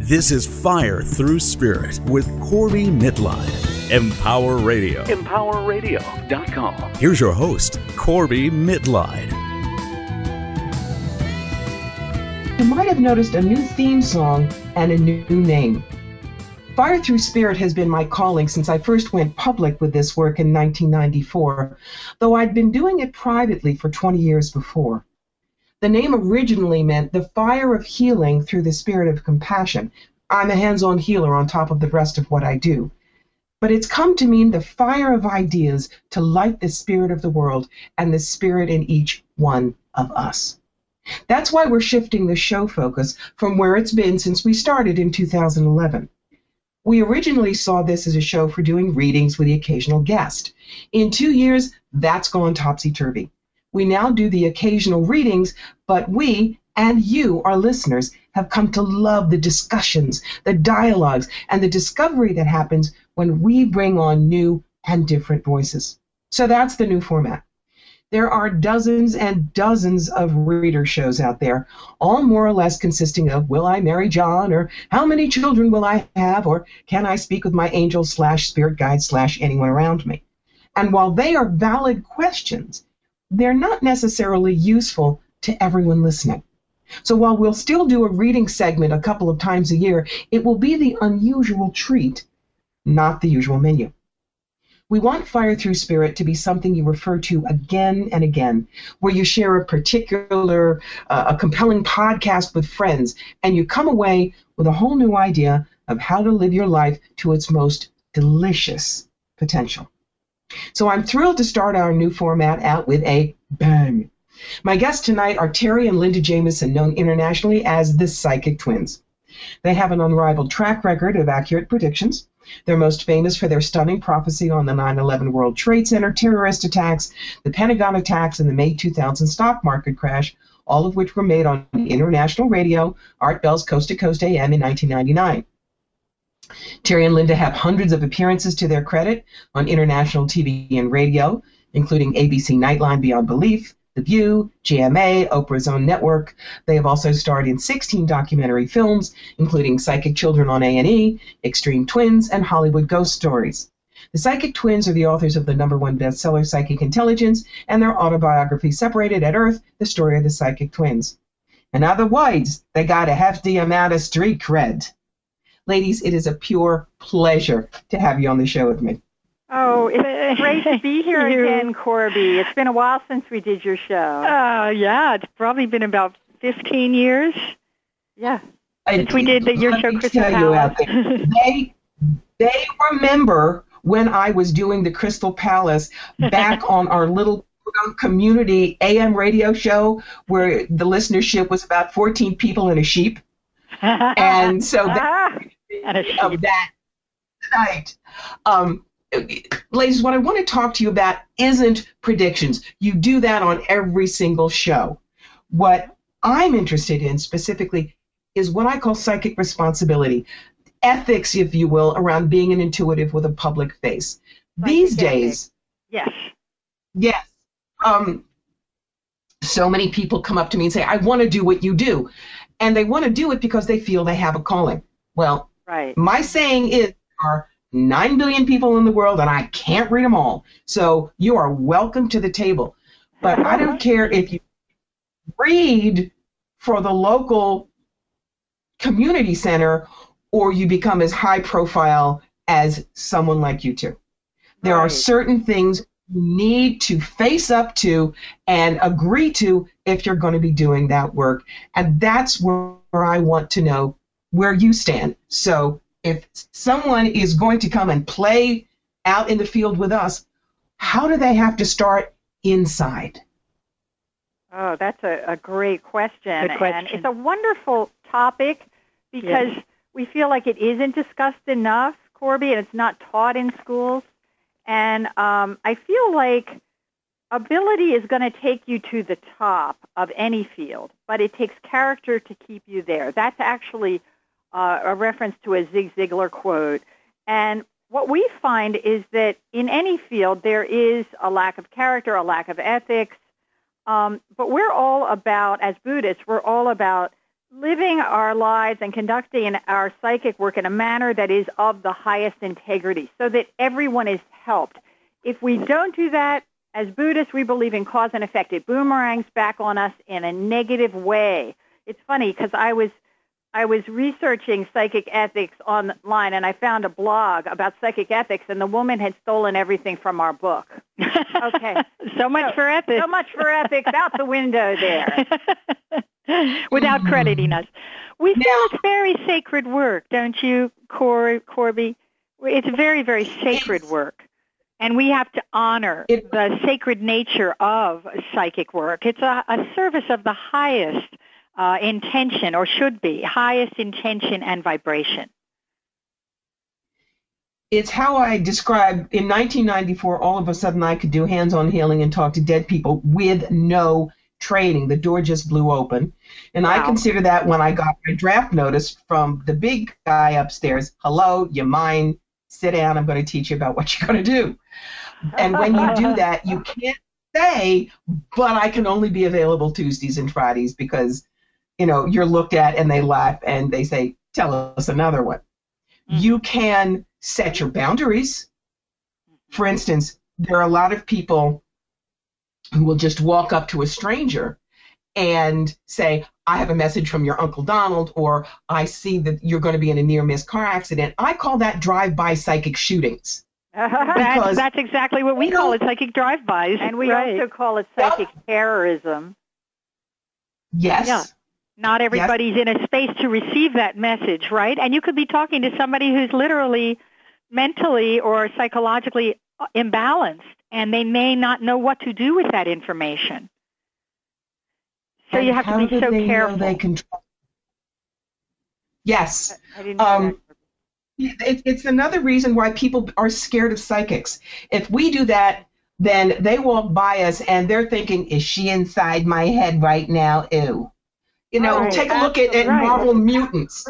This is Fire Through Spirit with Corby Mitline. Empower Radio. EmpowerRadio.com. Here's your host, Corby Mitline. You might have noticed a new theme song and a new name. Fire Through Spirit has been my calling since I first went public with this work in 1994, though I'd been doing it privately for 20 years before. The name originally meant the fire of healing through the spirit of compassion. I'm a hands-on healer on top of the rest of what I do. But it's come to mean the fire of ideas to light the spirit of the world and the spirit in each one of us. That's why we're shifting the show focus from where it's been since we started in 2011. We originally saw this as a show for doing readings with the occasional guest. In 2 years, that's gone topsy-turvy. We now do the occasional readings, but we and you, our listeners, have come to love the discussions, the dialogues, and the discovery that happens when we bring on new and different voices. So that's the new format. There are dozens and dozens of reader shows out there, all more or less consisting of Will I Marry John, or How Many Children Will I Have, or Can I Speak with My Angel / Spirit Guide / anyone around me. And while they are valid questions, they're not necessarily useful to everyone listening. So while we'll still do a reading segment a couple of times a year, it will be the unusual treat, not the usual menu. We want Fire Through Spirit to be something you refer to again and again, where you share a particular, a compelling podcast with friends, and you come away with a whole new idea of how to live your life to its most delicious potential. So I'm thrilled to start our new format out with a bang. My guests tonight are Terry and Linda Jameson, known internationally as the Psychic Twins. They have an unrivaled track record of accurate predictions. They're most famous for their stunning prophecy on the 9/11 World Trade Center terrorist attacks, the Pentagon attacks, and the May 2000 stock market crash, all of which were made on international radio, Art Bell's Coast to Coast AM in 1999. Terry and Linda have hundreds of appearances to their credit on international TV and radio, including ABC Nightline Beyond Belief, The View, GMA, Oprah's Own Network. They have also starred in 16 documentary films, including Psychic Children on A&E, Extreme Twins, and Hollywood Ghost Stories. The Psychic Twins are the authors of the #1 bestseller Psychic Intelligence and their autobiography Separated at Earth, The Story of the Psychic Twins. And otherwise, they got a hefty amount of street cred. Ladies, it is a pure pleasure to have you on the show with me. Oh, it's great to be here again, Corby. It's been a while since we did your show. Yeah, it's probably been about 15 years. Yeah. Since we did your show, Crystal Palace. They remember when I was doing the Crystal Palace back on our little community AM radio show where the listenership was about 14 people and a sheep. And so of that tonight. Ladies, what I want to talk to you about isn't predictions. You do that on every single show. What I'm interested in specifically is what I call psychic responsibility, ethics, if you will, around being an intuitive with a public face. These days, yes. So many people come up to me and say, I want to do what you do. And they want to do it because they feel they have a calling. Well, right. My saying is there are 9 billion people in the world, and I can't read them all. So you are welcome to the table. But I don't care if you read for the local community center or you become as high profile as someone like you two. There are certain things you need to face up to and agree to if you're going to be doing that work. And that's where I want to know where you stand. So if someone is going to come and play out in the field with us, how do they have to start inside? Oh, that's a great question. Good question. And it's a wonderful topic because we feel like it isn't discussed enough, Corby, and it's not taught in schools. And I feel like ability is going to take you to the top of any field, but it takes character to keep you there. That's actually a reference to a Zig Ziglar quote. And what we find is that in any field, there is a lack of character, a lack of ethics. But we're all about, as Buddhists, we're all about living our lives and conducting our psychic work in a manner that is of the highest integrity so that everyone is helped. If we don't do that, as Buddhists, we believe in cause and effect. It boomerangs back on us in a negative way. It's funny because I was researching psychic ethics online, and I found a blog about psychic ethics, and the woman had stolen everything from our book. Okay. So much for ethics. So much for ethics out the window there. Without crediting us. We feel it's very sacred work, don't you, Corby? It's very, very sacred work. And we have to honor the sacred nature of psychic work. It's a service of the highest intention, or should be, highest intention and vibration. It's how I describe, in 1994, all of a sudden I could do hands-on healing and talk to dead people with no training. The door just blew open. And wow. I consider that when I got my draft notice from the big guy upstairs, hello, you mind? Sit down, I'm going to teach you about what you're going to do. And when you do that, you can't say, but I can only be available Tuesdays and Fridays because, you know, you're looked at and they laugh and they say, tell us another one. Mm-hmm. You can set your boundaries. For instance, there are a lot of people who will just walk up to a stranger and say, I have a message from your Uncle Donald, or I see that you're going to be in a near-miss car accident. I call that drive-by psychic shootings. That's exactly what we call it, psychic drive-bys. And we also call it psychic terrorism. Yes. Yeah. Not everybody's in a space to receive that message, right? And you could be talking to somebody who's literally mentally or psychologically imbalanced, and they may not know what to do with that information. So you have to be so careful. They control? Yes. I didn't know that. It's another reason why people are scared of psychics. If we do that, then they walk by us and they're thinking, is she inside my head right now? Ew. You know, take a look at Marvel Mutants.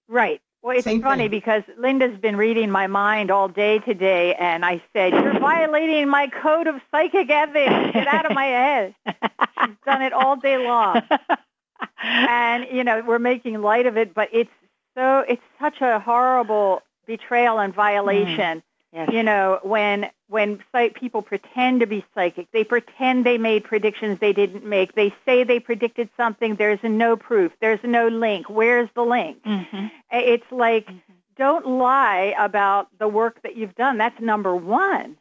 Right. Well, it's funny because Linda's been reading my mind all day today, and I said, you're violating my code of psychic ethics. Get out of my head. She's done it all day long. And, you know, we're making light of it, but it's such a horrible betrayal and violation. Yes. You know, when people pretend to be psychic, they pretend they made predictions they didn't make. They say they predicted something. There's no proof. There's no link. Where's the link? Mm-hmm. It's like, don't lie about the work that you've done. That's number one.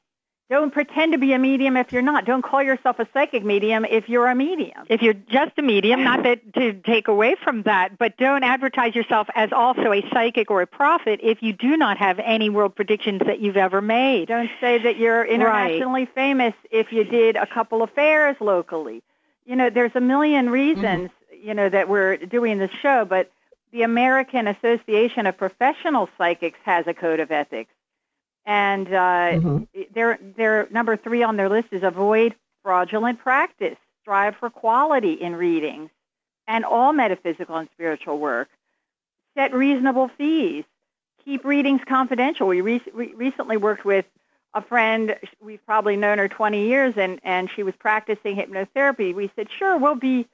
Don't pretend to be a medium if you're not. Don't call yourself a psychic medium if you're a medium. If you're just a medium, not that to take away from that, but don't advertise yourself as also a psychic or a prophet if you do not have any world predictions that you've ever made. Don't say that you're internationally famous if you did a couple of fairs locally. You know, there's a million reasons, you know, that we're doing this show, but the American Association of Professional Psychics has a code of ethics. And their number 3 on their list is avoid fraudulent practice, strive for quality in readings and all metaphysical and spiritual work, set reasonable fees, keep readings confidential. We recently worked with a friend, we've probably known her 20 years, and she was practicing hypnotherapy. We said, sure, we'll be,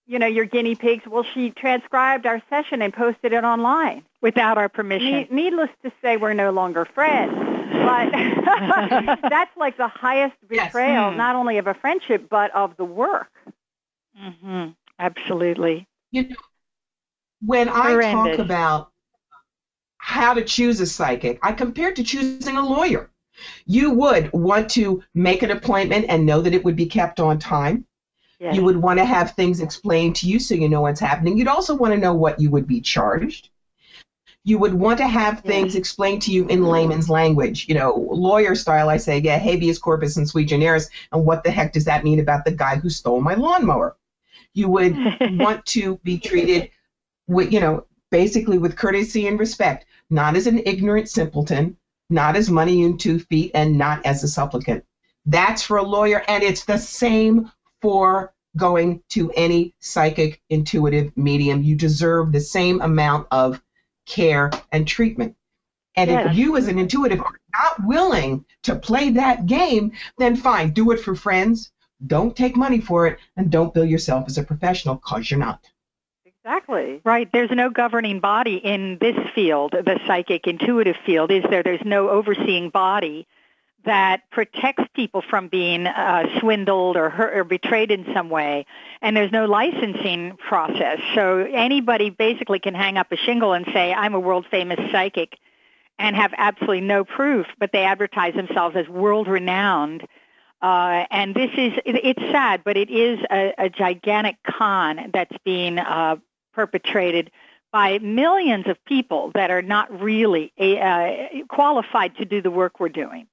you know, your guinea pigs. Well, she transcribed our session and posted it online. Without our permission. Needless to say, we're no longer friends. But that's like the highest betrayal, not only of a friendship, but of the work. Mm-hmm. Absolutely. You know, when I talk about how to choose a psychic, I compare it to choosing a lawyer. You would want to make an appointment and know that it would be kept on time. Yes. You would want to have things explained to you so you know what's happening. You'd also want to know what you would be charged. You would want to have things explained to you in layman's language. You know, lawyer style, I say, yeah, habeas corpus and sui generis, and what the heck does that mean about the guy who stole my lawnmower? You would want to be treated with, you know, basically with courtesy and respect, not as an ignorant simpleton, not as money in 2 feet, and not as a supplicant. That's for a lawyer, and it's the same for going to any psychic, intuitive medium. You deserve the same amount of care and treatment. And if you as an intuitive are not willing to play that game, then fine, do it for friends. Don't take money for it, and don't bill yourself as a professional, because you're not. Exactly. Right. There's no governing body in this field, the psychic intuitive field, is there? There's no overseeing body that protects people from being swindled or hurt or betrayed in some way. And there's no licensing process. So anybody basically can hang up a shingle and say, I'm a world-famous psychic, and have absolutely no proof, but they advertise themselves as world-renowned. And this is, it's sad, but it is a gigantic con that's being perpetrated by millions of people that are not really qualified to do the work we're doing.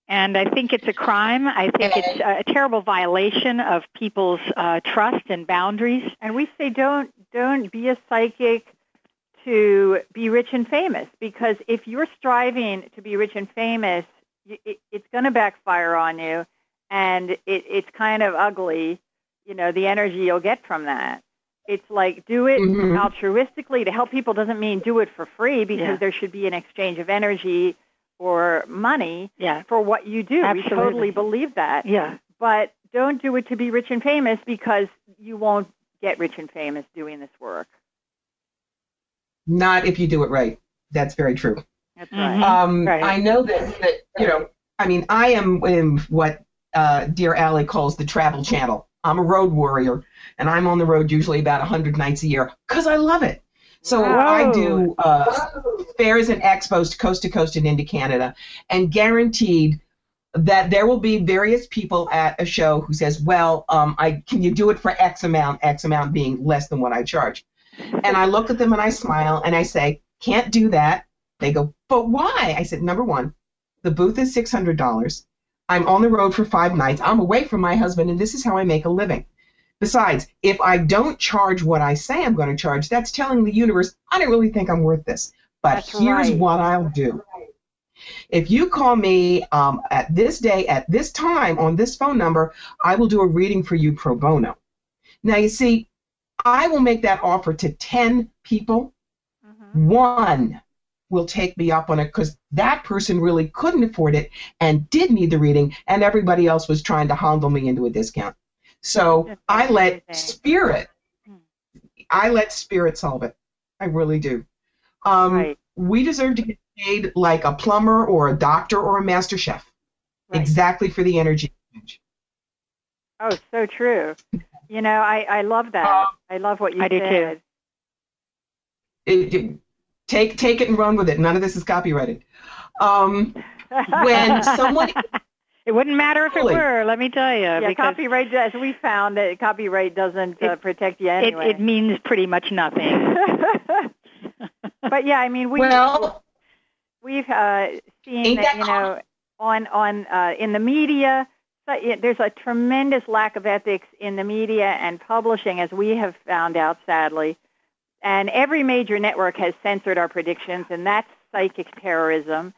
And I think it's a crime. I think it's a terrible violation of people's trust and boundaries. And we say don't be a psychic to be rich and famous, because if you're striving to be rich and famous, it's going to backfire on you, and it's kind of ugly, the energy you'll get from that. It's like, do it altruistically to help people doesn't mean do it for free, because there should be an exchange of energy or money for what you do. Absolutely. We totally believe that. Yeah. But don't do it to be rich and famous, because you won't get rich and famous doing this work. Not if you do it right. That's very true. That's right. Right. I know that I am in what Dear Allie calls the travel channel. I'm a road warrior, and I'm on the road usually about 100 nights a year because I love it. So I do fairs and expos coast to coast and into Canada, and guaranteed that there will be various people at a show who says, well, can you do it for X amount being less than what I charge? And I look at them and I smile and I say, can't do that. They go, but why? I said, number one, the booth is $600. I'm on the road for 5 nights. I'm away from my husband, and this is how I make a living. Besides, if I don't charge what I say I'm going to charge, that's telling the universe, I don't really think I'm worth this. But here's what I'll do. If you call me at this day, at this time, on this phone number, I will do a reading for you pro bono. Now, you see, I will make that offer to 10 people. One will take me up on it because that person really couldn't afford it and did need the reading, and everybody else was trying to handle me into a discount. So I let spirit solve it. I really do. We deserve to get paid like a plumber or a doctor or a master chef, exactly for the energy. Oh, so true. I love that. I love what you said. I do too. Take it and run with it. None of this is copyrighted. When someone... It wouldn't matter if it were, let me tell you. Yeah, copyright, as we found, that copyright doesn't protect you anyway. It means pretty much nothing. But yeah, I mean, we've seen that, on in the media, there's a tremendous lack of ethics in the media and publishing, as we have found out, sadly. And every major network has censored our predictions, and that's psychic terrorism.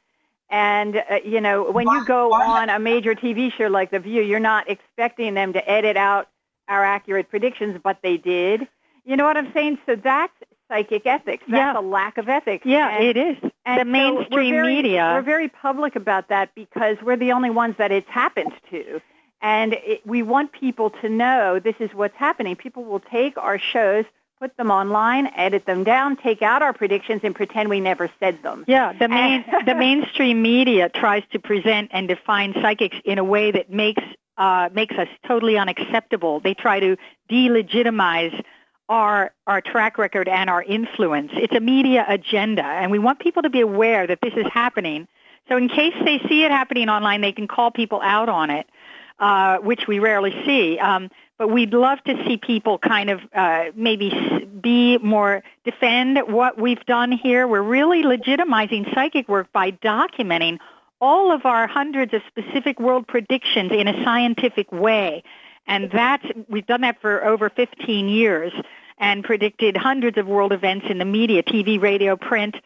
And, when you go on a major TV show like The View, you're not expecting them to edit out our accurate predictions, but they did. You know what I'm saying? So that's psychic ethics. That's a lack of ethics. Yeah, it is. And the mainstream media. We're very public about that because we're the only ones that it's happened to. And we want people to know this is what's happening. People will take our shows, put them online, edit them down, take out our predictions, and pretend we never said them. Yeah, the mainstream media tries to present and define psychics in a way that makes us totally unacceptable. They try to delegitimize our track record and our influence. It's a media agenda, and we want people to be aware that this is happening. So in case they see it happening online, they can call people out on it, which we rarely see. But we'd love to see people kind of maybe defend what we've done here. We're really legitimizing psychic work by documenting all of our hundreds of specific world predictions in a scientific way. And we've done that for over 15 years and predicted hundreds of world events in the media, TV, radio, print.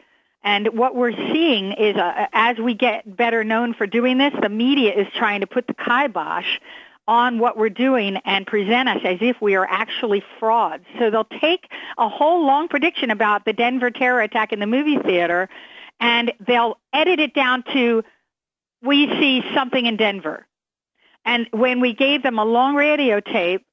And what we're seeing is as we get better known for doing this, the media is trying to put the kibosh on what we're doing and present us as if we are actually frauds. So they'll take a whole long prediction about the Denver terror attack in the movie theater, and they'll edit it down to, we see something in Denver. And when we gave them a long radio tape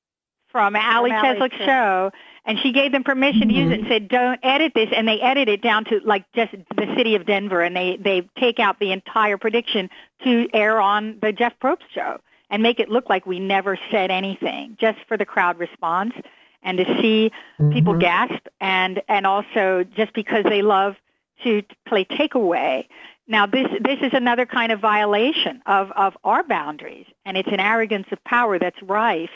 from Allie Cheslick's show, And she gave them permission to use it and said, don't edit this. And they edit it down to like just the city of Denver. And they take out the entire prediction to air on the Jeff Probst show and make it look like we never said anything, just for the crowd response and to see people gasp, and also just because they love to play takeaway. Now, this is another kind of violation of our boundaries, and it's an arrogance of power that's rife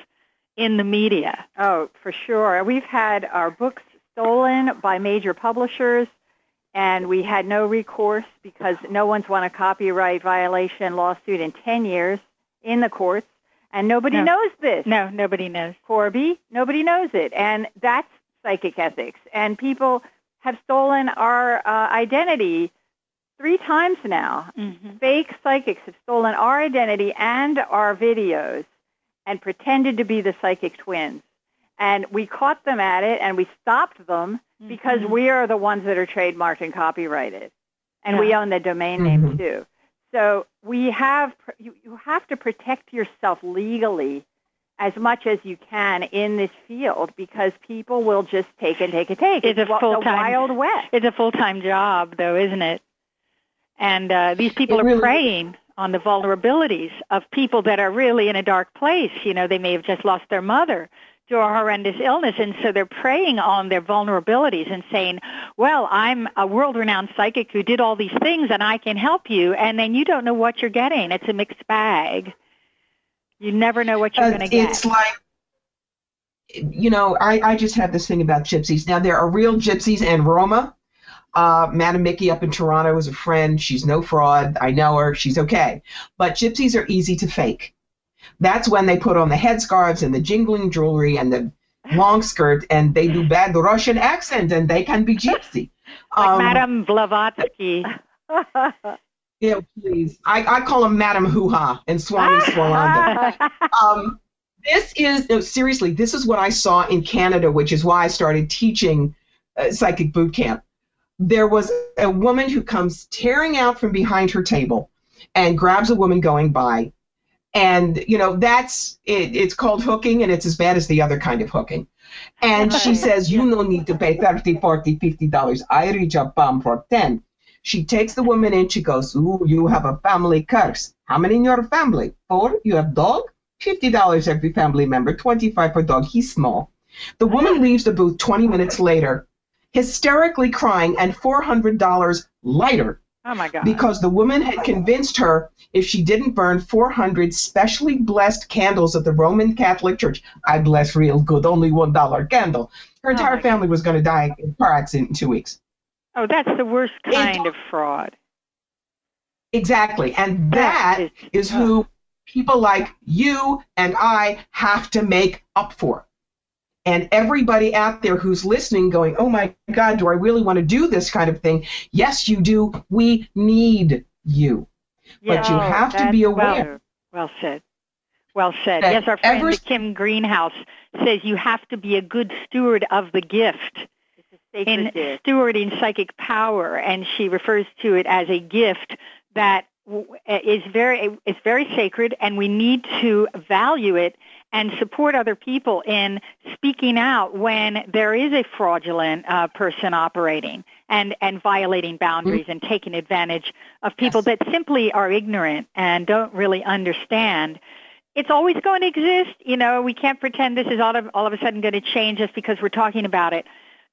in the media. Oh, for sure. We've had our books stolen by major publishers, and we had no recourse because no one's won a copyright violation lawsuit in 10 years in the courts, and nobody knows this. No, nobody knows. Corby, nobody knows it, and that's psychic ethics. And people have stolen our identity 3 times now. Fake psychics have stolen our identity and our videos and pretended to be the psychic twins. And we caught them at it, and we stopped them because we are the ones that are trademarked and copyrighted. And we own the domain name, too. So you have to protect yourself legally as much as you can in this field, because people will just take and take and take. It's a full-time, Wild West. It's a full-time job, though, isn't it? And these people are preying on the vulnerabilities of people that are really in a dark place. You know, they may have just lost their mother to a horrendous illness, and so they're preying on their vulnerabilities and saying, well, I'm a world-renowned psychic who did all these things, and I can help you, and then you don't know what you're getting. It's a mixed bag. You never know what you're going to get. It's like, you know, I just have this thing about gypsies. Now, there are real gypsies and Roma. Madam Mickey up in Toronto is a friend. She's no fraud. I know her. She's okay. But gypsies are easy to fake. That's when they put on the headscarves and the jingling jewelry and the long skirt, and they do bad Russian accent, and they can be gypsy. Like Madame Blavatsky. Yeah, please. I call him Madame Hoo-Ha and Swami Swalanda. This is, no, seriously, this is what I saw in Canada, which is why I started teaching psychic boot camp. There was a woman who comes tearing out from behind her table and grabs a woman going by. And, you know, that's it. It's called hooking, and it's as bad as the other kind of hooking. And she says, you no need to pay $30, $40, $50. I reach a bomb for 10. She takes the woman in. She goes, ooh, you have a family curse. How many in your family? 4? You have dog? $50 every family member, $25 per dog. He's small. The woman leaves the booth 20 minutes later, hysterically crying, and $400 lighter. Oh, my God. Because the woman had convinced her if she didn't burn 400 specially blessed candles of the Roman Catholic Church, I bless real good, only $1 candle, her entire family was going to die in a car accident in 2 weeks. Oh, that's the worst kind of fraud. Exactly. And that is who people like you and I have to make up for. And everybody out there who's listening going, oh, my God, do I really want to do this kind of thing? Yes, you do. We need you. Yeah, but you have to be aware. Well said. Well said. Yes, our friend Kim Greenhouse says you have to be a good steward of the gift in stewarding psychic power. And she refers to it as a gift that is very sacred, and we need to value it and support other people in speaking out when there is a fraudulent person operating and violating boundaries and taking advantage of people that simply are ignorant and don't really understand. It's always going to exist. You know, we can't pretend this is all of a sudden going to change just because we're talking about it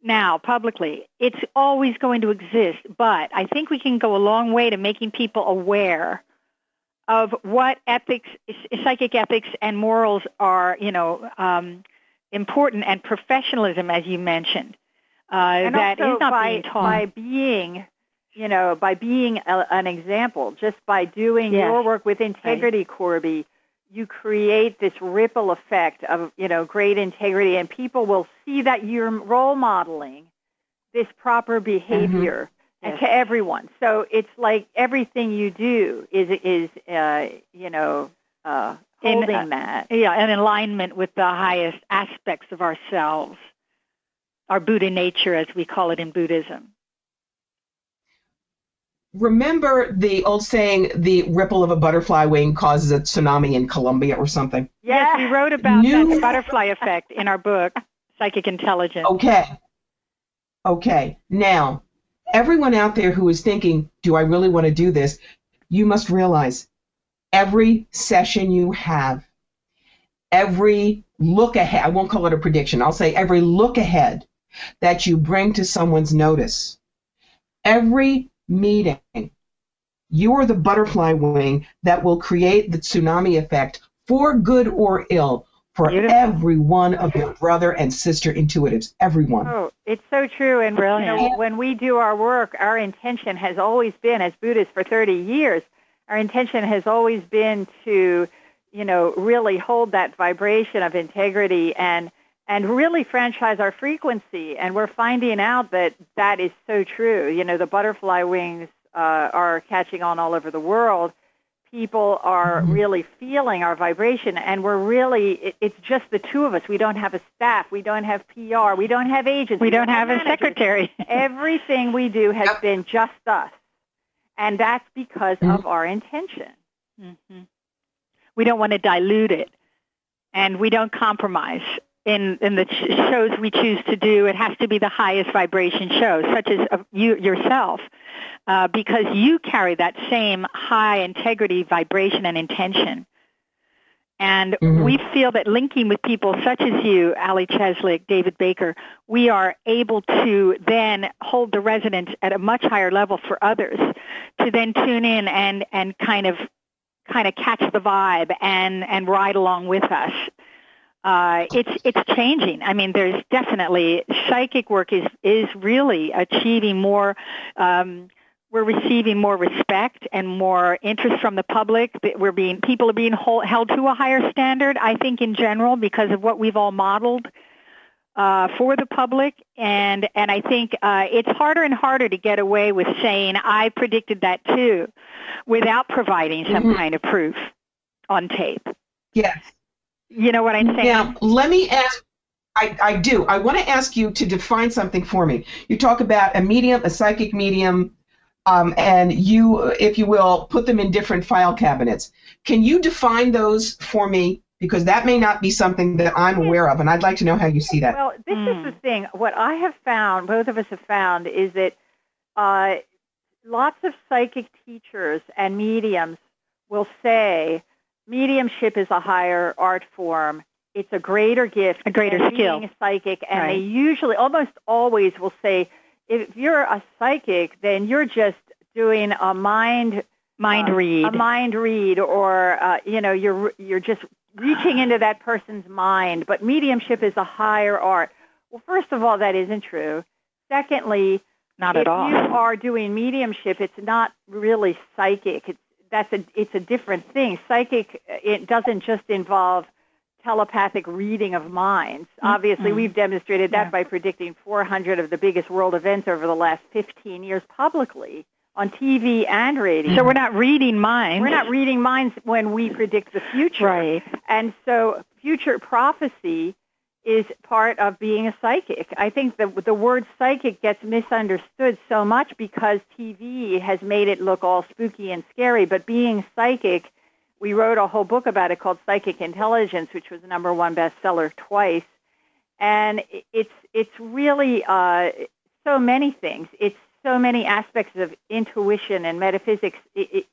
now publicly. It's always going to exist, but I think we can go a long way to making people aware of what ethics, psychic ethics and morals are, you know, important, and professionalism, as you mentioned, and that also is not being taught. By being an example, just by doing your work with integrity, Corby, you create this ripple effect of, you know, great integrity, and people will see that you're role modeling this proper behavior. And to everyone. So it's like everything you do is holding that. Yeah, in alignment with the highest aspects of ourselves, our Buddha nature, as we call it in Buddhism. Remember the old saying, the ripple of a butterfly wing causes a tsunami in Colombia or something? Yes, we wrote about that, the butterfly effect, in our book, psychic intelligence. Okay. Now, everyone out there who is thinking, do I really want to do this? You must realize every session you have, every look ahead, I won't call it a prediction, I'll say every look ahead that you bring to someone's notice, every meeting, you are the butterfly wing that will create the tsunami effect for good or ill for every one of your brother and sister intuitives, everyone. Oh, it's so true. And when we do our work, our intention has always been, as Buddhists for 30 years, our intention has always been to, really hold that vibration of integrity and really franchise our frequency. And we're finding out that is so true. The butterfly wings are catching on all over the world. People are really feeling our vibration, and it's just the two of us. We don't have a staff. We don't have PR. We don't have agents. We don't have a secretary. Everything we do has been just us, and that's because of our intention. Mm-hmm. We don't want to dilute it, and we don't compromise. In the shows we choose to do, it has to be the highest vibration shows, such as you yourself, because you carry that same high integrity, vibration, and intention. And we feel that linking with people such as you, Ali Cheslick, David Baker, we are able to then hold the resonance at a much higher level for others to then tune in and kind of catch the vibe and ride along with us. It's changing. I mean, there's definitely psychic work is really achieving more. We're receiving more respect and more interest from the public. People are being held to a higher standard, I think, in general, because of what we've all modeled for the public. And I think it's harder and harder to get away with saying, I predicted that too, without providing some kind of proof on tape. Yes. You know what I'm saying? Now, let me ask, I do. I want to ask you to define something for me. You talk about a medium, a psychic medium, and you, if you will, put them in different file cabinets. Can you define those for me? Because that may not be something that I'm aware of, and I'd like to know how you see that. Well, this is the thing. What I have found, both of us have found, is that lots of psychic teachers and mediums will say, mediumship is a higher art form. It's a greater gift, a greater skill. Being a psychic, and they usually, almost always, will say, if you're a psychic, then you're just doing a mind read, or you're just reaching into that person's mind. But mediumship is a higher art. Well, first of all, that isn't true. Secondly, not at all. If you are doing mediumship, it's not really psychic. It's a different thing. Psychic, it doesn't just involve telepathic reading of minds. Obviously, we've demonstrated that by predicting 400 of the biggest world events over the last 15 years publicly on TV and radio. So we're not reading minds. We're not reading minds when we predict the future. Right. And so future prophecy is part of being a psychic. I think the word psychic gets misunderstood so much because TV has made it look all spooky and scary, but being psychic, we wrote a whole book about it called Psychic Intelligence, which was the #1 bestseller twice. And it's really so many things. It's so many aspects of intuition and metaphysics.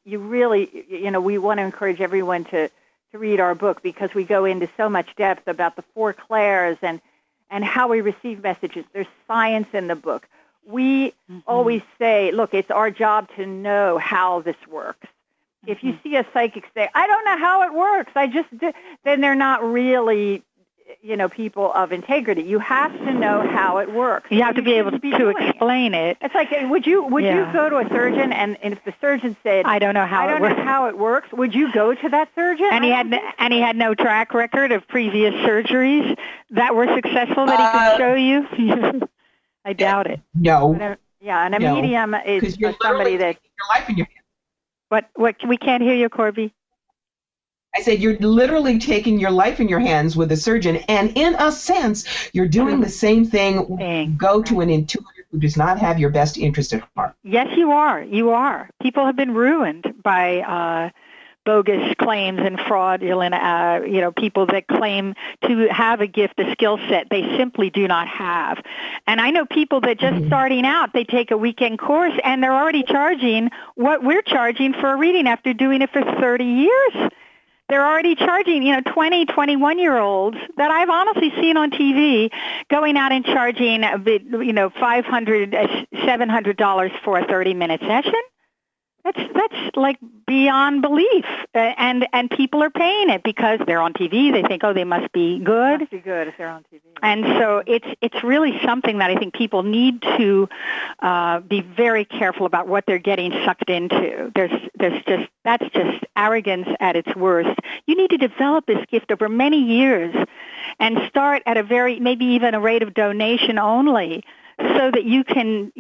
You really, we want to encourage everyone to read our book because we go into so much depth about the four clairs and how we receive messages. There's science in the book. We always say, look, it's our job to know how this works. If you see a psychic say, I don't know how it works, I just did, then they're not really, people of integrity. You have to know how it works. You have to be able to explain it. It's like, would you go to a surgeon and if the surgeon said, I don't know how it works, would you go to that surgeon? And he had no track record of previous surgeries that were successul that he could show you? I doubt it. No. And a medium is somebody that your life in your hands. What? We can't hear you, Corby. I said you're literally taking your life in your hands with a surgeon, and in a sense, you're doing the same thing. Go to an intuitive who does not have your best interest at heart. Yes, you are. You are. People have been ruined by bogus claims and fraudulent, people that claim to have a gift, a skill set they simply do not have. And I know people that just starting out, they take a weekend course and they're already charging what we're charging for a reading after doing it for 30 years. They're already charging, 20, 21-year-olds that I've honestly seen on TV going out and charging, $500, $700 for a 30-minute session. That's like beyond belief, and people are paying it because they're on TV. They think, they must be good. Must be good if they're on TV. And so it's really something that I think people need to be very careful about what they're getting sucked into. That's just arrogance at its worst. You need to develop this gift over many years and start at maybe even a rate of donation only, so that you can,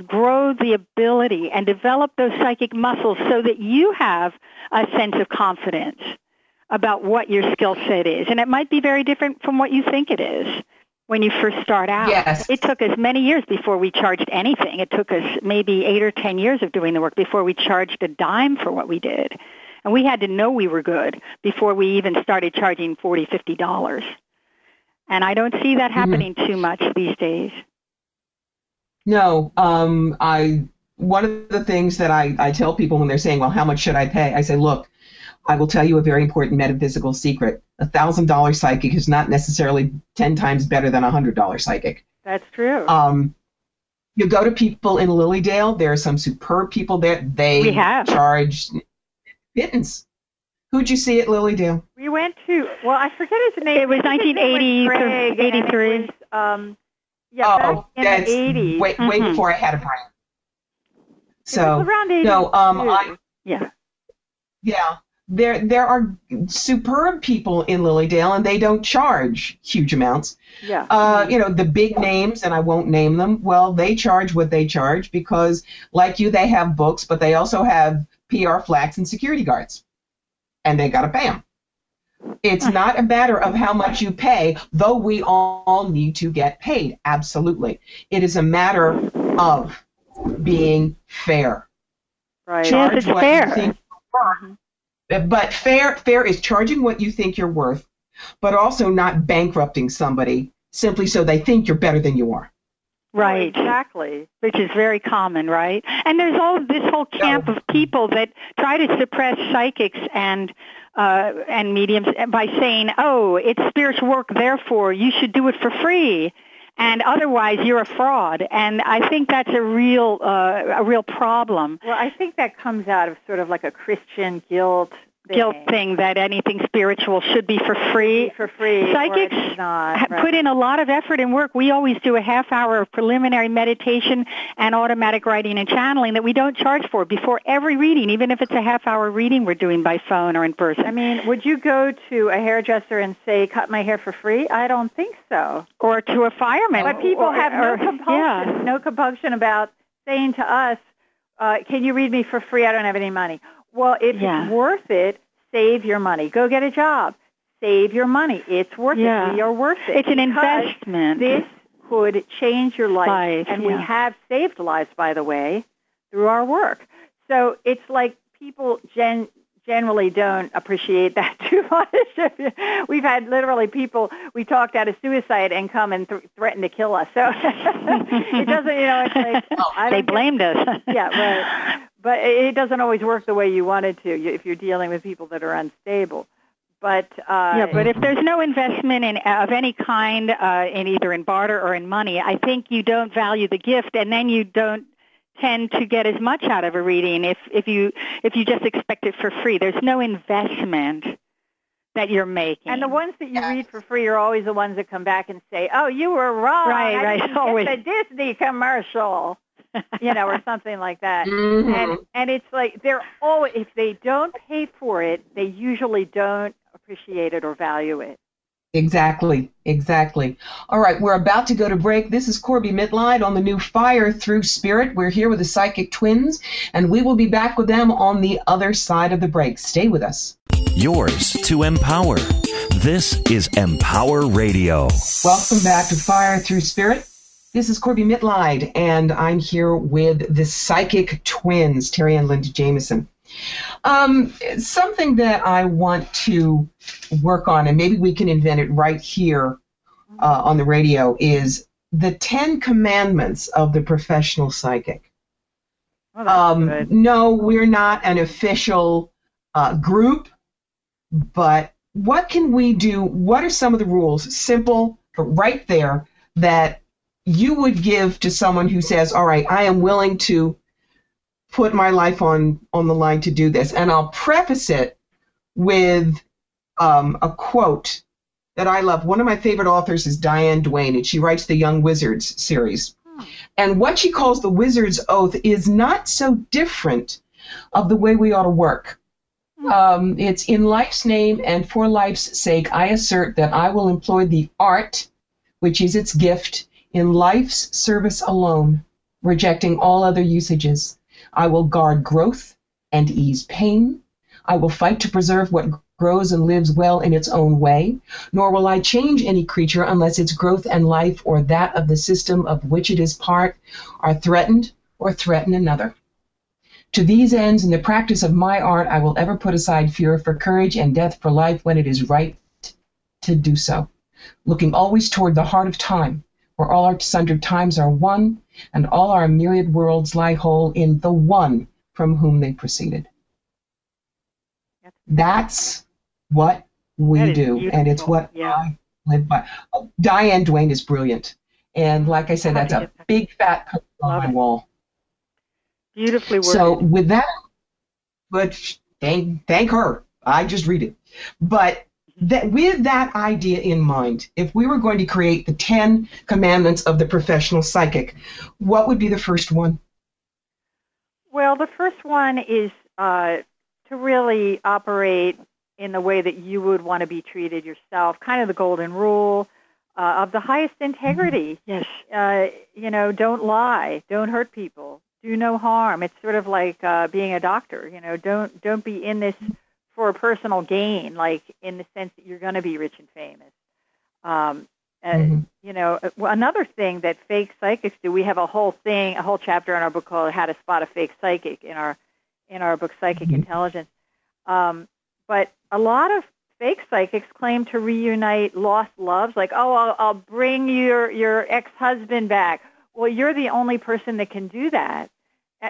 grow the ability and develop those psychic muscles so that you have a sense of confidence about what your skill set is. And it might be very different from what you think it is when you first start out. Yes. It took us many years before we charged anything. It took us maybe 8 or 10 years of doing the work before we charged a dime for what we did. And we had to know we were good before we even started charging $40, $50. And I don't see that happening too much these days. No, one of the things that I tell people when they're saying, well, how much should I pay? I say, look, I will tell you a very important metaphysical secret. $1,000 psychic is not necessarily 10 times better than a $100 psychic. That's true. You go to people in Lilydale, there are some superb people there. They charge pittance. Who'd you see at Lilydale? We went to, I forget his name. It was 1980 or 83. Back in the 80s. Way before I had a brain. So around 82. There are superb people in Lilydale, and they don't charge huge amounts. Yeah. The big names, and I won't name them. Well, they charge what they charge because, like you, they have books, but they also have PR flats and security guards, and they got to pay them. It's not a matter of how much you pay, though we all need to get paid, absolutely. It is a matter of being fair. Right. Charge it's what fair. You think you're worth. But fair is charging what you think you're worth, but also not bankrupting somebody simply so they think you're better than you are. Right. Exactly. Which is very common, right? And there's this whole camp of people that try to suppress psychics and mediums by saying, it's spiritual work, therefore you should do it for free, and otherwise you're a fraud. And I think that's a real problem. Well, I think that comes out of sort of like a Christian guilt thing that anything spiritual should be for free. Psychics put in a lot of effort and work. We always do a half hour of preliminary meditation and automatic writing and channeling that we don't charge for before every reading, even if it's a half hour reading we're doing by phone or in person. I mean, would you go to a hairdresser and say, cut my hair for free? I don't think so. Or to a fireman. But people have no compunction about saying to us, can you read me for free? I don't have any money. Well, if it's worth it, save your money. Go get a job. Save your money. It's worth it. We are worth it. It's an investment. This could change your life. And we have saved lives, by the way, through our work. So it's like people generally don't appreciate that too much. We've had literally people, we talked out of suicide and come and threaten to kill us. So it doesn't, it's like... they blamed us. Right. But it doesn't always work the way you want it to if you're dealing with people that are unstable. But but if there's no investment of any kind, in barter or in money, I think you don't value the gift, and then you don't tend to get as much out of a reading if you just expect it for free. There's no investment that you're making. And the ones that you read for free are always the ones that come back and say, "Oh, you were wrong. Right. Always the Disney commercial." Or something like that. Mm-hmm. And it's like if they don't pay for it, they usually don't appreciate it or value it. Exactly. All right, we're about to go to break. This is Corby Mitleid on the new Fire Through Spirit. We're here with the Psychic Twins, and we will be back with them on the other side of the break. Stay with us. Yours to empower. This is Empower Radio. Welcome back to Fire Through Spirit. This is Corby Mitleid, and I'm here with the Psychic Twins, Terry and Linda Jameson. Something that I want to work on, and maybe we can invent it right here on the radio, is the 10 commandments of the professional psychic. Oh, no, we're not an official group, but what can we do? What are some of the rules, simple, but right there, that you would give to someone who says, all right, I am willing to put my life on the line to do this? And I'll preface it with a quote that I love. One of my favorite authors is Diane Duane, and she writes the Young Wizards series. And what she calls the Wizard's Oath is not so different of the way we ought to work. It's in life's name and for life's sake, I assert that I will employ the art, which is its gift, in life's service alone, rejecting all other usages. I will guard growth and ease pain. I will fight to preserve what grows and lives well in its own way, nor will I change any creature unless its growth and life or that of the system of which it is part are threatened or threaten another. To these ends, in the practice of my art, I will ever put aside fear for courage and death for life when it is right to do so, looking always toward the heart of time, where all our sundered times are one, and all our myriad worlds lie whole in the one from whom they proceeded. That's what we do, and it's what I live by. Diane Duane is brilliant, and like I said, that's a big fat poster on my wall. Beautifully worded. So with that, but thank her. I just read it. But with that idea in mind, if we were going to create the 10 commandments of the professional psychic, what would be the first one? Well, the first one is to really operate in the way that you would want to be treated yourself, kind of the golden rule of the highest integrity. Yes. Don't lie, don't hurt people, do no harm. It's sort of like being a doctor. Don't be in this for personal gain, like in the sense that you're going to be rich and famous. Another thing that fake psychics do, we have a whole chapter in our book called How to Spot a Fake Psychic in our book Psychic Intelligence. But a lot of fake psychics claim to reunite lost loves, like, I'll bring your ex-husband back. Well, you're the only person that can do that.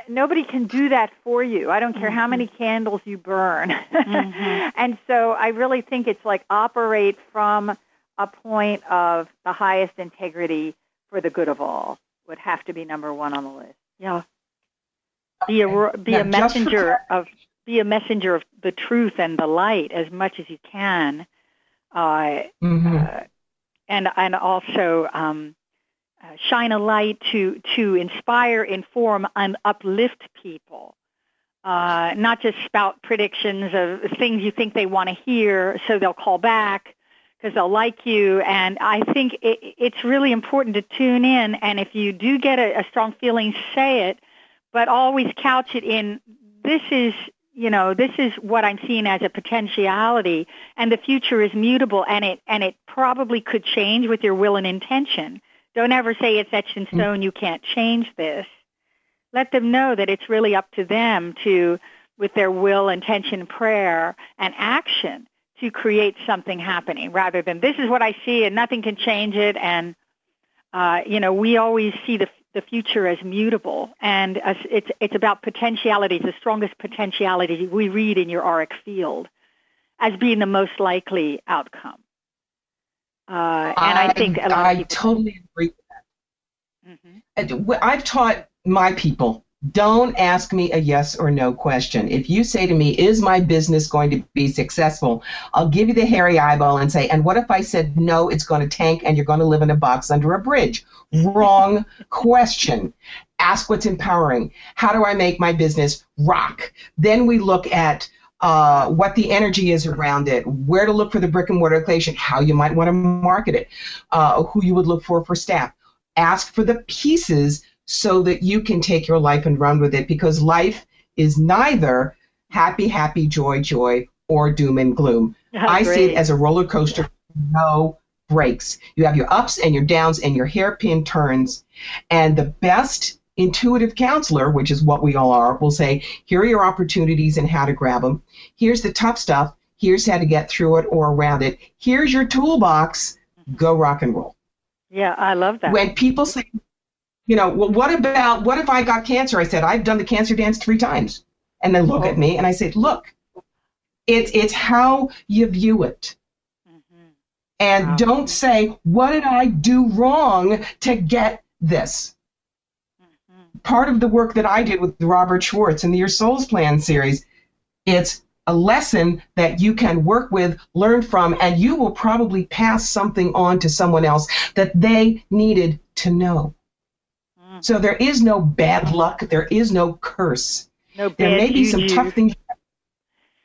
Nobody can do that for you. I don't care how many candles you burn. And so I really think it's like operate from a point of the highest integrity for the good of all would have to be number one on the list. Yeah. Be a messenger of the truth and the light as much as you can, and also shine a light to inspire, inform, and uplift people, not just spout predictions of things you think they want to hear, so they'll call back because they'll like you. And I think it's really important to tune in, and if you do get a strong feeling, say it, but always couch it in, this is what I'm seeing as a potentiality, and the future is mutable, and it probably could change with your will and intention. Don't ever say it's etched in stone, you can't change this. Let them know that it's really up to them to, with their will, intention, prayer, and action, to create something happening, rather than this is what I see and nothing can change it. And, we always see the future as mutable, and it's about potentialities, the strongest potentiality we read in your auric field as being the most likely outcome. And I think a lot of people totally agree with that. I've taught my people, don't ask me a yes or no question. If you say to me, is my business going to be successful? I'll give you the hairy eyeball and say, and what if I said, no, it's going to tank and you're going to live in a box under a bridge? Wrong question. Ask what's empowering. How do I make my business rock? Then we look at what the energy is around it, where to look for the brick and mortar location, how you might want to market it, who you would look for staff. Ask for the pieces so that you can take your life and run with it, because life is neither happy, joy, or doom and gloom. I see it as a roller coaster, no breaks. You have your ups and your downs and your hairpin turns, and the best intuitive counselor, which is what we all are, will say, here are your opportunities and how to grab them. Here's the tough stuff. Here's how to get through it or around it. Here's your toolbox. Go rock and roll. Yeah, I love that. When people say, well, what if I got cancer? I said, I've done the cancer dance 3 times. And they look at me and I say, look, it's how you view it. And don't say, what did I do wrong to get this? Part of the work that I did with Robert Schwartz in the Your Soul's Plan series, it's a lesson that you can work with, learn from, and you will probably pass something on to someone else that they needed to know. So there is no bad luck. There is no curse. No bad there may be some tough things.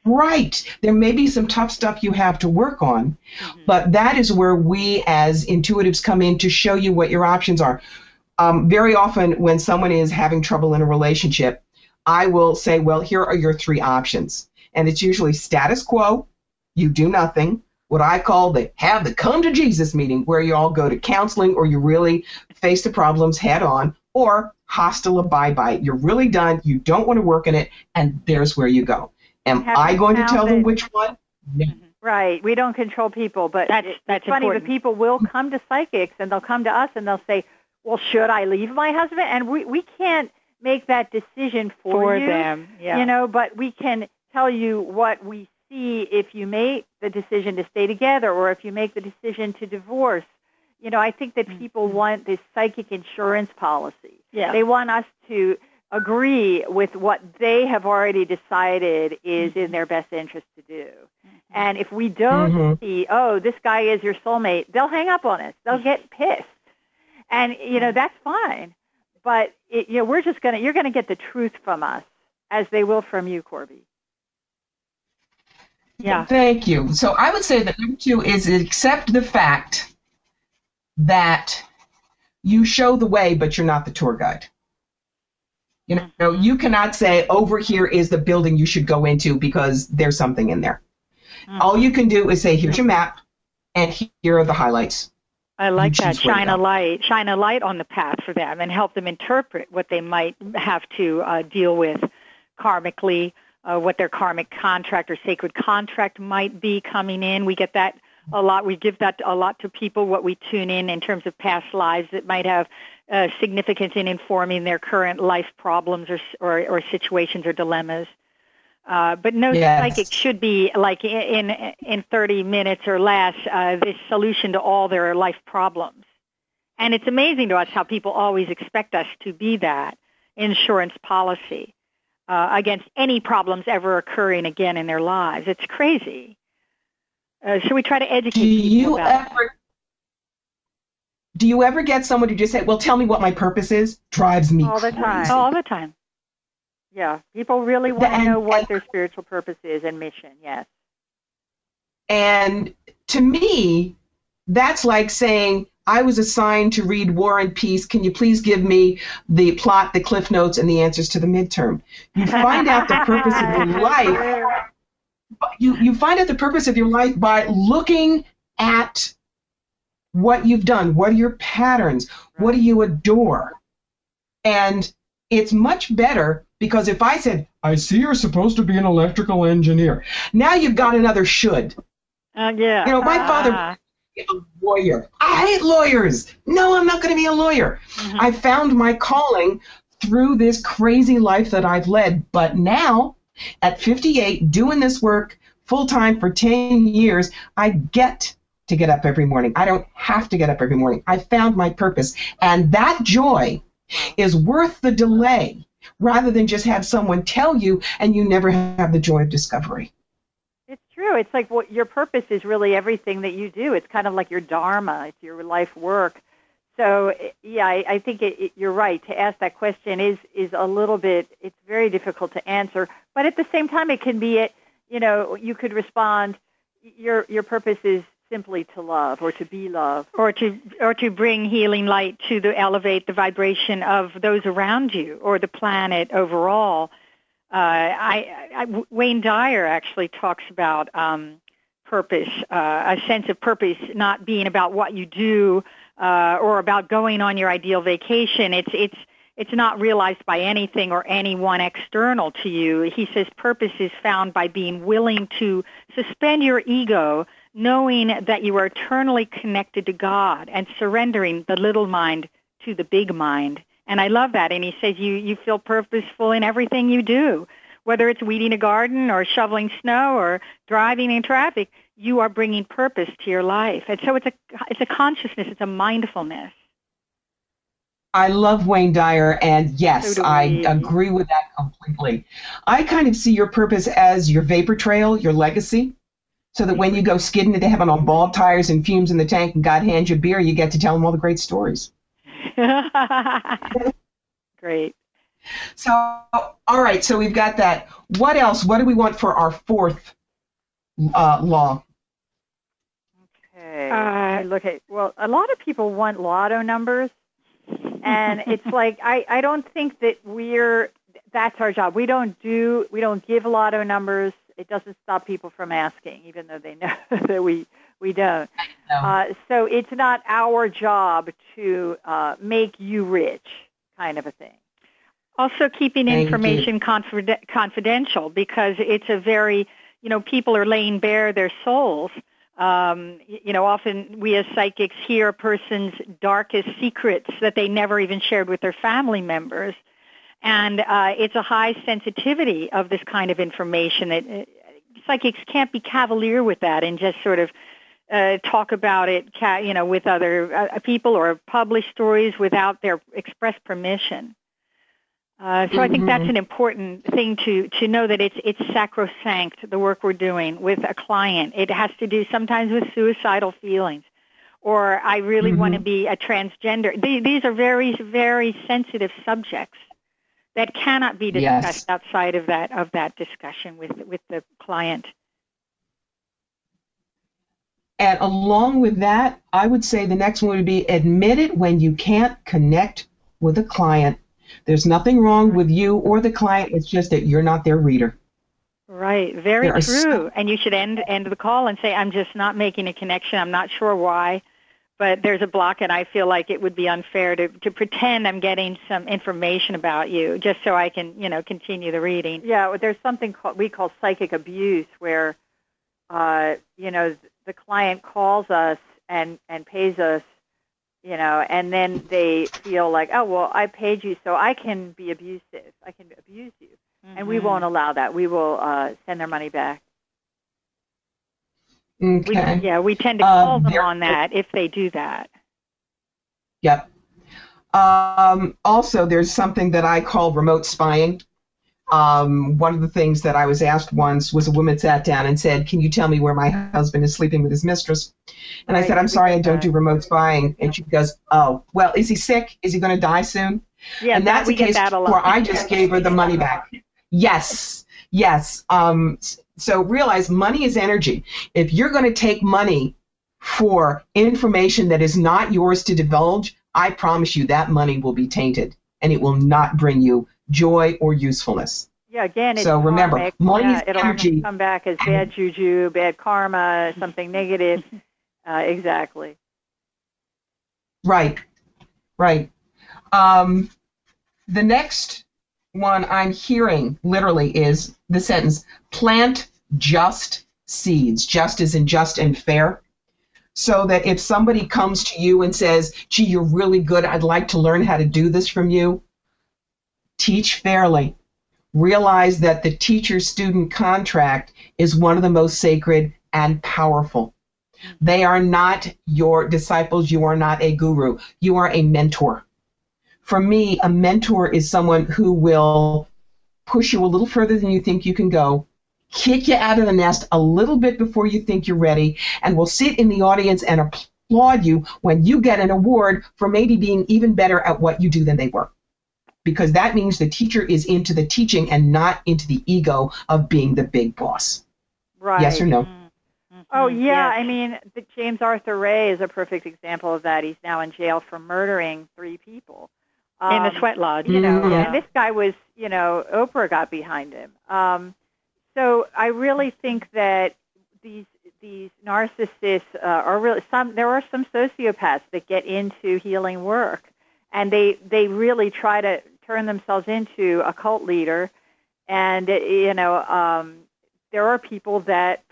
Right. There may be some tough stuff you have to work on, but that is where we as intuitives come in to show you what your options are. Very often when someone is having trouble in a relationship, I will say, well, here are your 3 options. And it's usually status quo, you do nothing, what I call the have the come to Jesus meeting, where you all go to counseling or you really face the problems head on, or hostile bye-bye. You're really done, you don't want to work in it, and there's where you go. Am I going to tell them which one? No. Right. We don't control people, but that's funny. Important. The people will come to psychics, and they'll come to us, and they'll say, well, should I leave my husband? And we can't make that decision for you, them. Yeah. But we can tell you what we see if you make the decision to stay together or if you make the decision to divorce. I think that people want this psychic insurance policy. Yeah. They want us to agree with what they have already decided is in their best interest to do. And if we don't see, this guy is your soulmate, they'll hang up on us. They'll get pissed. And, that's fine. But, you're going to get the truth from us, as they will from you, Corby. Yeah. Thank you. So I would say that number 2 is accept the fact that you show the way, but you're not the tour guide. You cannot say, over here is the building you should go into because there's something in there. All you can do is say, here's your map, and here are the highlights. I like that. Shine a light on the path for them and help them interpret what they might have to deal with karmically, what their karmic contract or sacred contract might be coming in. We get that a lot. We give that a lot to people, what we tune in terms of past lives that might have significance in informing their current life problems or situations or dilemmas. But no psychic should be like in 30 minutes or less this solution to all their life problems. And it's amazing to us how people always expect us to be that insurance policy against any problems ever occurring again in their lives. It's crazy. So we try to educate people about that. Do you ever get someone who just say, well, tell me what my purpose is? Drives me all the time. All the time. Yeah, people really want to know what their spiritual purpose is and mission, yes. And to me, that's like saying, I was assigned to read War and Peace. Can you please give me the plot, the cliff notes, and the answers to the midterm? You find out the purpose of your life. You find out the purpose of your life by looking at what you've done. What are your patterns? What do you adore? And it's much better because if I said, I see you're supposed to be an electrical engineer, now you've got another should. Yeah. My father was a lawyer. I hate lawyers. No, I'm not going to be a lawyer. I found my calling through this crazy life that I've led. But now, at 58, doing this work full-time for 10 years, I get to get up every morning. I don't have to get up every morning. I found my purpose. And that joy is worth the delay rather than just have someone tell you and you never have the joy of discovery. It's true. It's like your purpose is really everything that you do. It's kind of like your dharma. It's your life work. So, yeah, I think you're right. To ask that question is a little bit, it's very difficult to answer. But at the same time, it can be, you could respond, your purpose is simply to love or to be love. Or to bring healing light to elevate the vibration of those around you or the planet overall. Wayne Dyer actually talks about purpose, a sense of purpose not being about what you do or about going on your ideal vacation. it's not realized by anything or anyone external to you. He says purpose is found by being willing to suspend your ego, knowing that you are eternally connected to God and surrendering the little mind to the big mind. And I love that. And he says you feel purposeful in everything you do. Whether it's weeding a garden or shoveling snow or driving in traffic, you are bringing purpose to your life. And so it's a consciousness, it's a mindfulness. I love Wayne Dyer, and yes, I agree with that completely. I kind of see your purpose as your vapor trail, your legacy, so that when you go skidding into heaven on bald tires and fumes in the tank and God hands you beer, you get to tell them all the great stories. Great. So, all right, so we've got that. What else? What do we want for our fourth law? Okay. Look at, well, a lot of people want lotto numbers. And it's like, I don't think that that's our job. We don't give lotto numbers. It doesn't stop people from asking, even though they know that we don't. So it's not our job to make you rich, kind of a thing. Also keeping information confidential, because it's a very, people are laying bare their souls. Often we as psychics hear a person's darkest secrets that they never even shared with their family members. And it's a high sensitivity of this kind of information. Psychics can't be cavalier with that and just sort of talk about it, with other people or publish stories without their express permission. So I think that's an important thing to know, that it's sacrosanct, the work we're doing with a client. It has to do sometimes with suicidal feelings, or I really want to be a transgender. These are very, very sensitive subjects that cannot be discussed outside of that discussion with the client. And along with that, I would say the next one would be admit it when you can't connect with a client. There's nothing wrong with you or the client. It's just that you're not their reader. Right. Very true. And you should end the call and say, I'm just not making a connection. I'm not sure why, but there's a block, and I feel like it would be unfair to pretend I'm getting some information about you just so I can, continue the reading. Yeah, there's something we call psychic abuse, where, the client calls us and pays us, and then they feel like, oh, well, I paid you, so I can be abusive. I can abuse you. And we won't allow that. We will send their money back. Okay. We tend to call them on that if they do that. Yep. Also, there's something that I call remote spying. One of the things that I was asked once was a woman sat down and said, can you tell me where my husband is sleeping with his mistress? And I said, I'm sorry, I don't do remote spying. And she goes, oh, well, is he sick? Is he going to die soon? Yeah, and that's a case where I just gave her the money back. Yes. So realize money is energy. If you're going to take money for information that is not yours to divulge, I promise you that money will be tainted, and it will not bring you joy or usefulness. Yeah, again, it's so remember, karmic. Money is energy. It'll come back as bad juju, bad karma, something negative. Exactly. Right. The next one I'm hearing literally is the sentence, plant just seeds, just as in just and fair. So that if somebody comes to you and says, gee, you're really good, I'd like to learn how to do this from you, teach fairly. Realize that the teacher-student contract is one of the most sacred and powerful. They are not your disciples. You are not a guru. You are a mentor. For me, a mentor is someone who will push you a little further than you think you can go, kick you out of the nest a little bit before you think you're ready, and will sit in the audience and applaud you when you get an award for maybe being even better at what you do than they were. Because that means the teacher is into the teaching and not into the ego of being the big boss. Right. Yes or no? Oh, yeah. I mean, James Arthur Ray is a perfect example of that. He's now in jail for murdering 3 people. In the sweat lodge. And this guy was, Oprah got behind him. So I really think that these narcissists are really there are some sociopaths that get into healing work. and they really try to turn themselves into a cult leader. And, there are people that,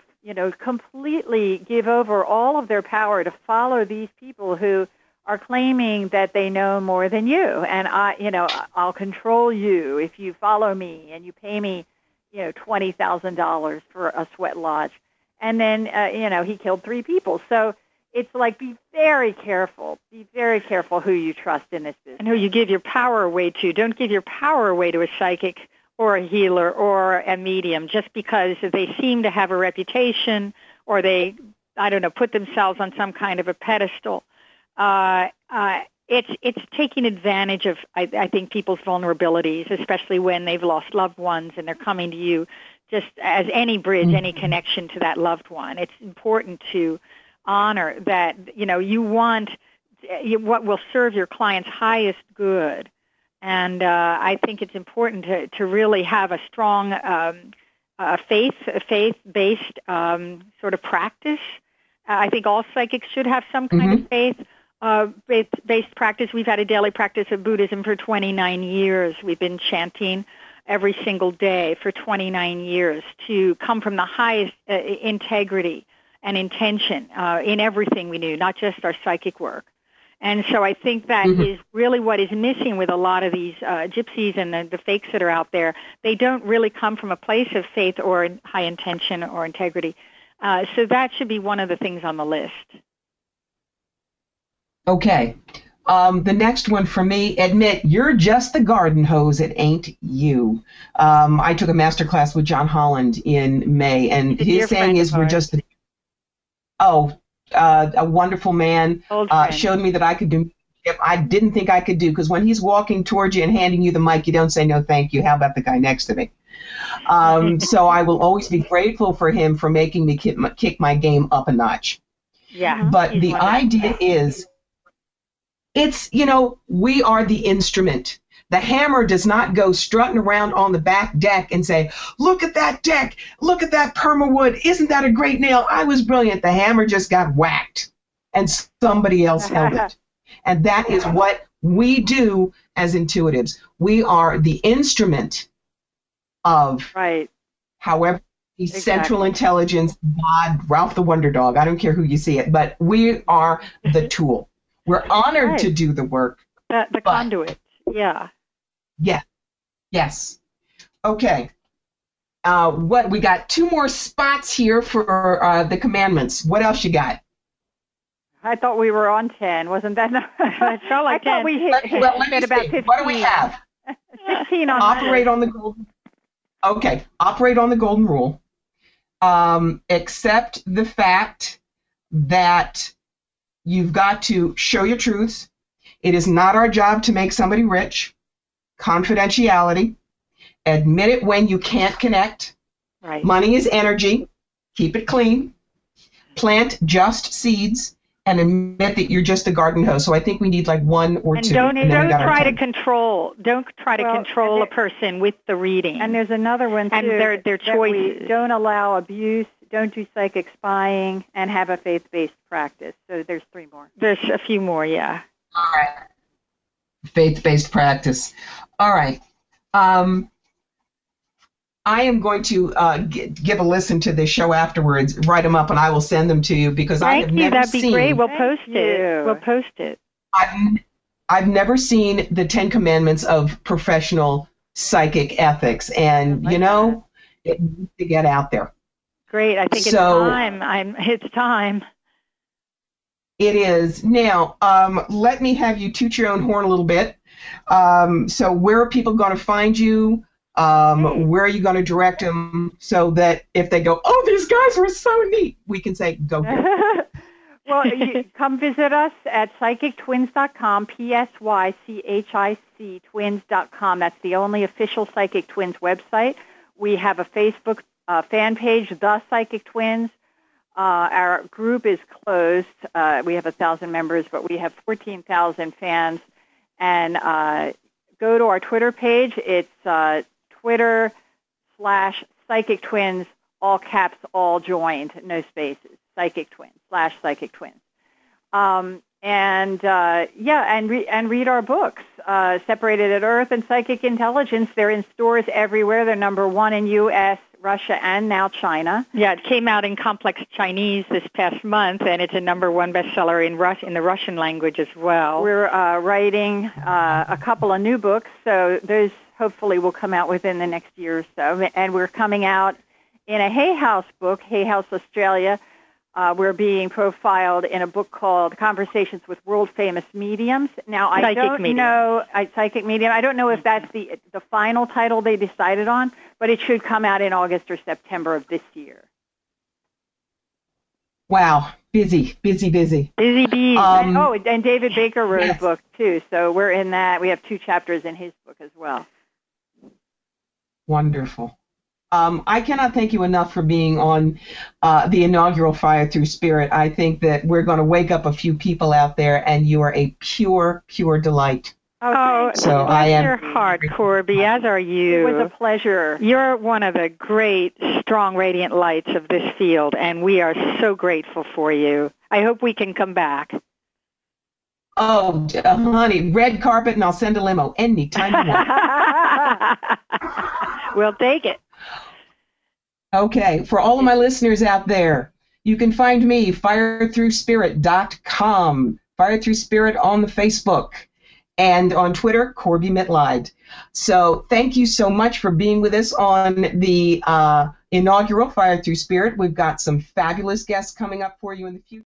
completely give over all of their power to follow these people who are claiming that they know more than you. And I'll control you if you follow me and you pay me, $20,000 for a sweat lodge. And then, he killed 3 people. So it's like, be very careful. Be very careful who you trust in this business. And who you give your power away to. Don't give your power away to a psychic or a healer or a medium just because they seem to have a reputation or they, put themselves on some kind of a pedestal. It's taking advantage of, I think, people's vulnerabilities, especially when they've lost loved ones and they're coming to you just as any bridge, any connection to that loved one. It's important to honor that, you want what will serve your client's highest good. And I think it's important to really have a strong faith-based sort of practice. I think all psychics should have some kind of faith-based practice. We've had a daily practice of Buddhism for 29 years. We've been chanting every single day for 29 years to come from the highest integrity and intention in everything we do, not just our psychic work. And so I think that is really what is missing with a lot of these gypsies and the fakes that are out there. They don't really come from a place of faith or high intention or integrity. So that should be one of the things on the list. Okay. The next one for me, admit you're just the garden hose, it ain't you. I took a master class with John Holland in May, and his saying is we're just the... a wonderful man, showed me that I could do I didn't think I could do, because when he's walking towards you and handing you the mic, you don't say no thank you. How about the guy next to me? So I will always be grateful for him for making me kick my game up a notch. Yeah. But the idea is, it's, we are the instrument. The hammer does not go strutting around on the back deck and say, look at that deck, look at that permawood, isn't that a great nail? I was brilliant. The hammer just got whacked and somebody else held it. And that is what we do as intuitives. We are the instrument of, however, the central intelligence, God, Ralph the Wonder Dog, I don't care who you see it, but we are the tool. We're honored to do the work. The conduit, yeah. Yeah. Yes. Okay. What we got 2 more spots here for the commandments. What else you got? I thought we were on 10. Wasn't that? It felt like 10. We hit about 15. What do we have? 16 on operate on the golden. Okay. Operate on the golden rule. Accept the fact that you've got to show your truth. It is not our job to make somebody rich. Confidentiality. Admit it when you can't connect. Right. Money is energy. Keep it clean. Plant just seeds and admit that you're just a garden hose. So I think we need like 1 or 2. Don't try to control. Don't try to control a person with the reading. And there's another one too. And their choices. Don't allow abuse. Don't do psychic spying, and have a faith-based practice. So there's 3 more. There's a few more, yeah. All right. Faith-based practice. All right. I am going to give a listen to this show afterwards, write them up, and I will send them to you, because I have never That'd seen... be great. We'll post it. We'll post it. I've never seen the 10 commandments of professional psychic ethics, and, it needs to get out there. Great. I think it's time. It's time. It is. Now, let me have you toot your own horn a little bit. So where are people going to find you? Where are you going to direct them so that if they go, oh, these guys were so neat, we can say, go get it. Well, you come visit us at psychictwins.com, PSYCHIC twins.com. That's the only official Psychic Twins website. We have a Facebook fan page, The Psychic Twins. Our group is closed. We have 1,000 members, but we have 14,000 fans. And go to our Twitter page. It's Twitter/Psychic Twins, all caps, all joined, no spaces. Psychic Twins /Psychic Twins. and read our books. Separated at Earth and Psychic Intelligence. They're in stores everywhere. They're #1 in U.S., Russia, and now China. Yeah, it came out in Complex Chinese this past month, and it's a #1 bestseller in the Russian language as well. We're writing a couple of new books, so those hopefully will come out within the next year or so. And we're coming out in a Hay House book, Hay House Australia. We're being profiled in a book called Conversations with World-Famous Mediums. Now, I don't know, Psychic Medium. I don't know if that's the final title they decided on, but it should come out in August or September of this year. Wow, busy. Busy bees. And David Baker wrote a book, too, so we're in that. We have 2 chapters in his book as well. Wonderful. I cannot thank you enough for being on the inaugural Fire Through Spirit. I think that we're going to wake up a few people out there, and you are a pure, pure delight. So I am your heart, Corby, as are you. It was a pleasure. You're one of the great, strong, radiant lights of this field, and we are so grateful for you. I hope we can come back. Oh, honey, red carpet, and I'll send a limo anytime you want. We'll take it. Okay, for all of my listeners out there, you can find me, firethroughspirit.com, Fire Through Spirit on the Facebook, and on Twitter, Corby Mitleid. So thank you so much for being with us on the inaugural Fire Through Spirit. We've got some fabulous guests coming up for you in the future.